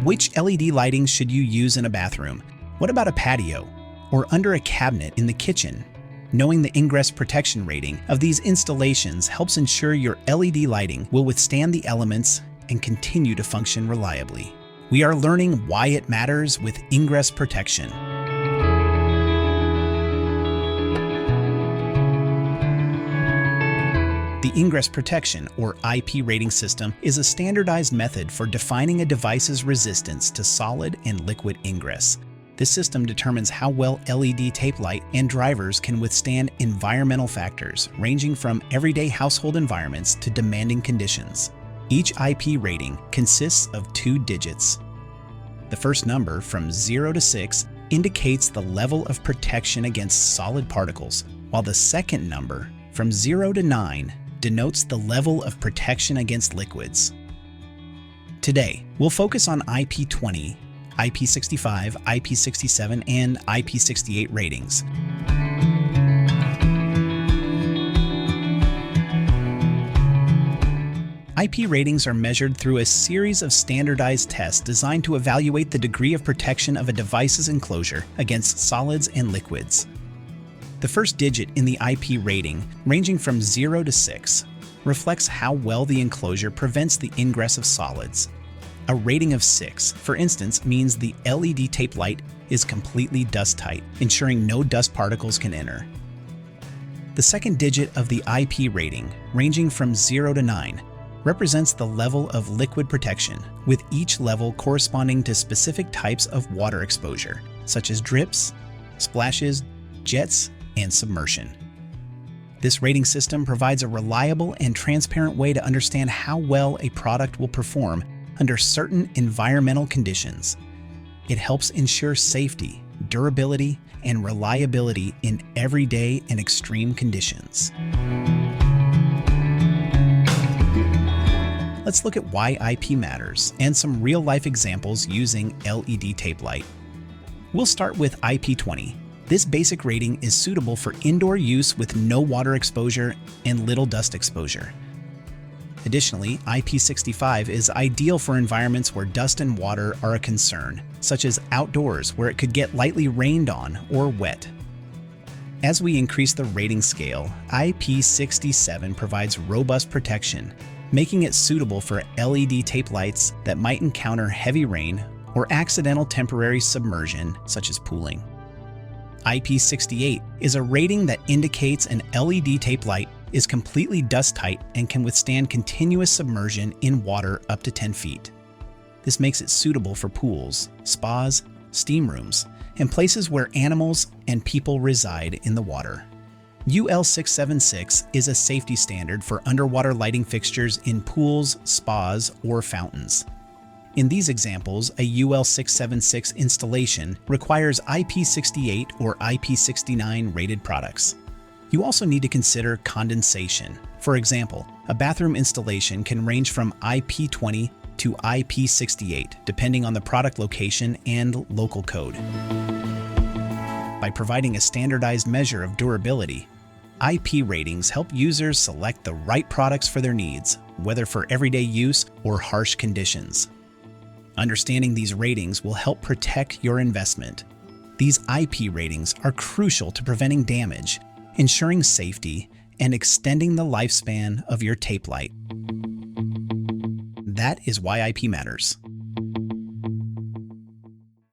Which LED lighting should you use in a bathroom? What about a patio? Or under a cabinet in the kitchen? Knowing the Ingress Protection rating of these installations helps ensure your LED lighting will withstand the elements and continue to function reliably. We are learning why it matters with Ingress Protection. The Ingress Protection, or IP rating system, is a standardized method for defining a device's resistance to solid and liquid ingress. This system determines how well LED tape light and drivers can withstand environmental factors, ranging from everyday household environments to demanding conditions. Each IP rating consists of 2 digits. The first number, from 0 to 6, indicates the level of protection against solid particles, while the second number, from 0 to 9, denotes the level of protection against liquids. Today, we'll focus on IP20, IP65, IP67, and IP68 ratings. IP ratings are measured through a series of standardized tests designed to evaluate the degree of protection of a device's enclosure against solids and liquids. The first digit in the IP rating, ranging from 0 to 6, reflects how well the enclosure prevents the ingress of solids. A rating of 6, for instance, means the LED tape light is completely dust-tight, ensuring no dust particles can enter. The second digit of the IP rating, ranging from 0 to 9, represents the level of liquid protection, with each level corresponding to specific types of water exposure, such as drips, splashes, jets, and submersion. This rating system provides a reliable and transparent way to understand how well a product will perform under certain environmental conditions. It helps ensure safety, durability, and reliability in everyday and extreme conditions. Let's look at why IP matters and some real-life examples using LED tape light. We'll start with IP20. This basic rating is suitable for indoor use with no water exposure and little dust exposure. Additionally, IP65 is ideal for environments where dust and water are a concern, such as outdoors where it could get lightly rained on or wet. As we increase the rating scale, IP67 provides robust protection, making it suitable for LED tape lights that might encounter heavy rain or accidental temporary submersion, such as pooling. IP68 is a rating that indicates an LED tape light is completely dust-tight and can withstand continuous submersion in water up to 10 feet. This makes it suitable for pools, spas, steam rooms, and places where animals and people reside in the water. UL676 is a safety standard for underwater lighting fixtures in pools, spas, or fountains. In these examples, a UL676 installation requires IP68 or IP69 rated products. You also need to consider condensation. For example, a bathroom installation can range from IP20 to IP68, depending on the product location and local code. By providing a standardized measure of durability, IP ratings help users select the right products for their needs, whether for everyday use or harsh conditions. Understanding these ratings will help protect your investment. These IP ratings are crucial to preventing damage, ensuring safety, and extending the lifespan of your tape light. That is why IP matters.